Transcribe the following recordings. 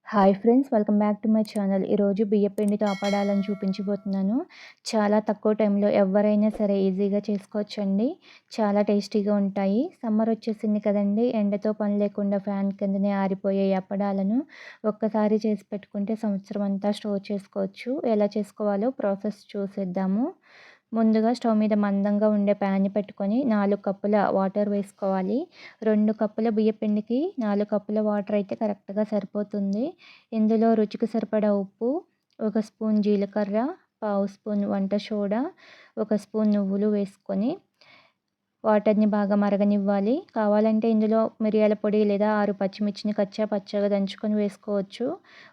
Hi friends, welcome back to my channel. ఈరోజు బియ్య పిండితో అప్పడాలను చూపించబోతున్నాను. చాలా తక్కువ టైంలో ఎవరైనా సరే ఈజీగా చేసుకోవచ్చండి. చాలా టేస్టీగా ఉంటాయి. సమ్మర్ వచ్చేసింది కదండి, ఎండతో పని లేకుండా ఫ్యాన్ కిందనే ఆరిపోయే ఈ అప్పడాలను ఒక్కసారి చేసి పెట్టుకుంటే సంవత్సరం అంతా స్టోర్ చేసుకోవచ్చు. ఎలా చేసుకోవాలో ప్రాసెస్ చూసేద్దాము. ముందుగా స్టవ్ మీద మందంగా ఉండే ప్యాన్ పెట్టుకొని 4 కప్పుల వాటర్ వేసుకోవాలి. 2 కప్పుల బియ్యపిండికి 4 కప్పుల వాటర్ అయితే కరెక్ట్‌గా సరిపోతుంది. ఇందులో రుచికి సరిపడా ఉప్పు, 1 స్పూన్ జీలకర్ర, పావు స్పూన్ వంట సోడా, 1 స్పూన్ నువ్వులు వేసుకొని వాటర్‌ని బాగా మరగనివ్వాలి. కావాలంటే ఇందులో మిరియాల పొడి లేదా 6 పచ్చిమిర్చిని కచ్చా పచ్చాగా దంచుకొని వేసుకోవచ్చు.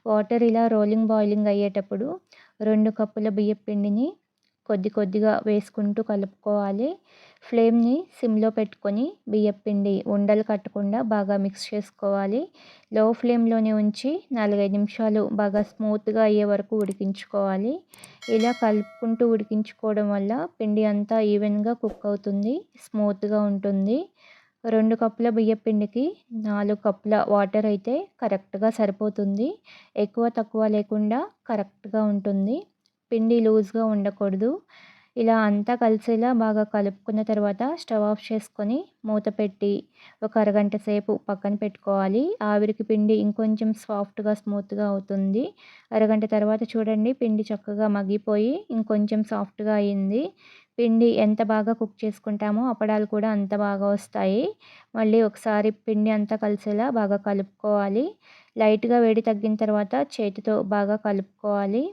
వాటర్ ఇలా బాయిలింగ్ అయ్యేటప్పుడు 2 కప్పుల బియ్యపు పిండిని కొద్దిగా వేసుకుంటూ కలుపుకోవాలి. ఫ్లేమ్‌ని సిమ్‌లో పెట్టుకొని బియ్యపు పిండి ఉండలు కట్టకుండా బాగా మిక్స్ చేసుకోవాలి. లో ఫ్లేమ్‌లోనే ఉంచి 4, 5 నిమిషాలు బాగా స్మూత్‌గా అయ్యే వరకు ఉడికించుకోవాలి. ఇలా కలుపుకుంటూ ఉడికించుకోవడం వల్ల పిండి అంతా ఈవెన్‌గా కుక్ అవుతుంది, స్మూత్‌గా ఉంటుంది. 2 కప్పుల బియ్యపు పిండికి 4 కప్పుల వాటర్ అయితే కరెక్ట్‌గా సరిపోతుంది. ఎక్కువ తక్కువ లేకుండా కరెక్ట్‌గా ఉంటుంది. పిండి లూజ్‌గా ఉండకూడదు. ఇలా అంతా కలిసేలా బాగా కలుపుకున్న తర్వాత స్టవ్ ఆఫ్ చేసుకొని మూత పెట్టి ఒక అరగంట సేపు పక్కన పెట్టుకోవాలి. ఆవిరికి పిండి ఇంకొంచెం సాఫ్ట్‌గా, స్మూత్‌గా అవుతుంది. అరగంట తర్వాత చూడండి, పిండి చక్కగా మగ్గిపోయి ఇంకొంచెం సాఫ్ట్‌గా అయింది. పిండి ఎంత బాగా కుక్ చేసుకుంటామో అప్పడాలు కూడా అంత బాగా వస్తాయి. మళ్ళీ ఒకసారి పిండి అంతా కలిసేలా బాగా కలుపుకోవాలి. లైట్‌గా వేడి తగ్గిన తర్వాత చేతితో బాగా కలుపుకోవాలి.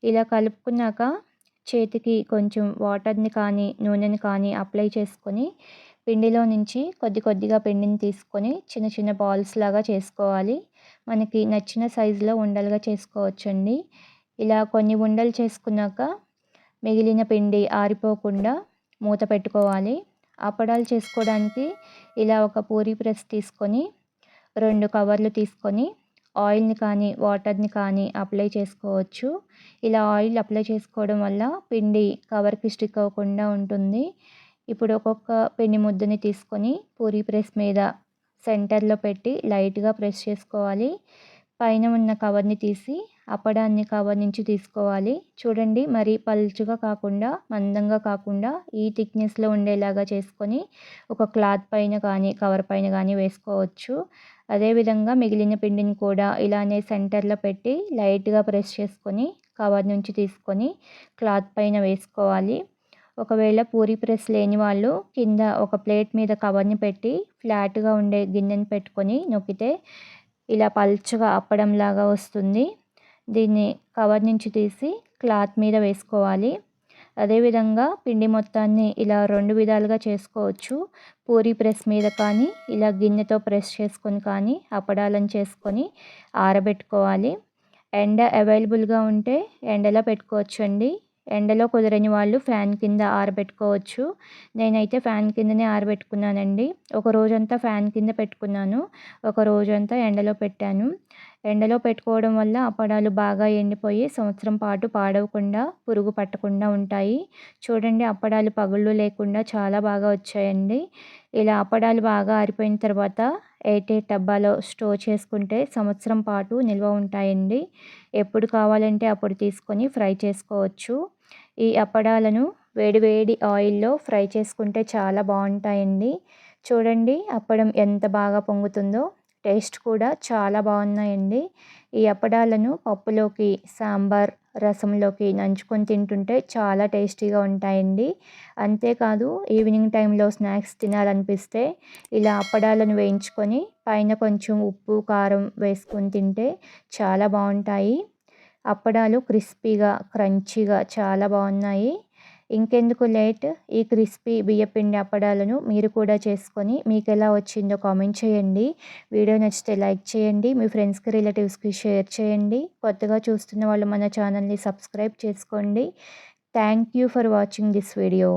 ఇలా కలుపుకున్నాక చేతికి కొంచెం వాటర్‌ని కానీ, నూనెని కానీ అప్లై చేసుకొని పిండిలో నుంచి కొద్దిగా పిండిని తీసుకొని చిన్న చిన్న బాల్స్ లాగా చేసుకోవాలి. మనకి నచ్చిన సైజులో ఉండలుగా చేసుకోవచ్చండి. ఇలా కొన్ని ఉండలు చేసుకున్నాక మిగిలిన పిండి ఆరిపోకుండా మూత పెట్టుకోవాలి. అప్పడాలు చేసుకోవడానికి ఇలా ఒక పూరీ ప్రెస్ తీసుకొని 2 కవర్లు తీసుకొని ఆయిల్‌ని కానీ, వాటర్‌ని కానీ అప్లై చేసుకోవచ్చు. ఇలా ఆయిల్ అప్లై చేసుకోవడం వల్ల పిండి కవర్‌కి స్టిక్ అవ్వకుండా ఉంటుంది. ఇప్పుడు ఒక్కొక్క పిండి ముద్దని తీసుకొని పూరీ ప్రెస్ మీద సెంటర్‌లో పెట్టి లైట్‌గా ప్రెస్ చేసుకోవాలి. పైన ఉన్న కవర్‌ని తీసి అప్పడాన్ని కవర్ నుంచి తీసుకోవాలి. చూడండి, మరీ పల్చగా కాకుండా, మందంగా కాకుండా ఈ థిక్‌నెస్‌లో ఉండేలాగా చేసుకొని ఒక క్లాత్ పైన కానీ, కవర్ పైన కానీ వేసుకోవచ్చు. అదేవిధంగా మిగిలిన పిండిని కూడా ఇలానే సెంటర్‌లో పెట్టి లైట్‌గా ప్రెస్ చేసుకొని కవర్ నుంచి తీసుకొని క్లాత్ పైన వేసుకోవాలి. ఒకవేళ పూరీ ప్రెస్ లేని వాళ్ళు కింద ఒక ప్లేట్ మీద కవర్‌ని పెట్టి ఫ్లాట్‌గా ఉండే గిన్నెని పెట్టుకొని నొక్కితే ఇలా పల్చగా అప్పడంలాగా వస్తుంది. దీన్ని కవర్ నుంచి తీసి క్లాత్ మీద వేసుకోవాలి. అదేవిధంగా పిండి మొత్తాన్ని ఇలా 2 విధాలుగా చేసుకోవచ్చు. పూరీ ప్రెస్ మీద కానీ, ఇలా గిన్నెతో ప్రెస్ చేసుకొని కానీ అప్పడాలను చేసుకొని ఆరబెట్టుకోవాలి. ఎండ అవైలబుల్‌గా ఉంటే ఎండలో పెట్టుకోవచ్చండి. ఎండలో కుదరని వాళ్ళు ఫ్యాన్ కింద ఆరబెట్టుకోవచ్చు. నేనైతే ఫ్యాన్ కిందనే ఆరబెట్టుకున్నానండి. ఒక రోజంతా ఫ్యాన్ కింద పెట్టుకున్నాను. ఒక రోజంతా ఎండలో పెట్టాను. ఎండలో పెట్టుకోవడం వల్ల అప్పడాలు బాగా ఎండిపోయి సంవత్సరం పాటు పాడవకుండా, పురుగు పట్టకుండా ఉంటాయి. చూడండి, అప్పడాలు పగుళ్ళు లేకుండా చాలా బాగా వచ్చాయండి. ఇలా అప్పడాలు బాగా ఆరిపోయిన తర్వాత ఎయిర్‌టైట్ డబ్బాలో స్టోర్ చేసుకుంటే సంవత్సరం పాటు నిల్వ ఉంటాయండి. ఎప్పుడు కావాలంటే అప్పుడు తీసుకొని ఫ్రై చేసుకోవచ్చు. ఈ అప్పడాలను వేడి వేడి ఆయిల్‌లో ఫ్రై చేసుకుంటే చాలా బావుంటాయండి. చూడండి, అప్పడం ఎంత బాగా పొంగుతుందో. టేస్ట్ కూడా చాలా బాగున్నాయండి. ఈ అప్పడాలను పప్పులోకి, సాంబార్, రసంలోకి నంచుకొని తింటుంటే చాలా టేస్టీగా ఉంటాయండి. అంతేకాదు, ఈవినింగ్ టైంలో స్నాక్స్ తినాలనిపిస్తే ఇలా అప్పడాలను వేయించుకొని పైన కొంచెం ఉప్పు, కారం వేసుకొని తింటే చాలా బావుంటాయి. అప్పడాలు క్రిస్పీగా, క్రంచీగా చాలా బాగున్నాయి. ఇంకెందుకు లేట్, ఈ క్రిస్పీ బియ్యపిండి అప్పడాలను మీరు కూడా చేసుకొని మీకెలా వచ్చిందో కామెంట్ చేయండి. వీడియో నచ్చితే లైక్ చేయండి. మీ ఫ్రెండ్స్‌కి, రిలేటివ్స్‌కి షేర్ చేయండి. కొత్తగా చూస్తున్న వాళ్ళు మన ఛానల్‌ని సబ్స్క్రైబ్ చేసుకోండి. Thank you for watching this video.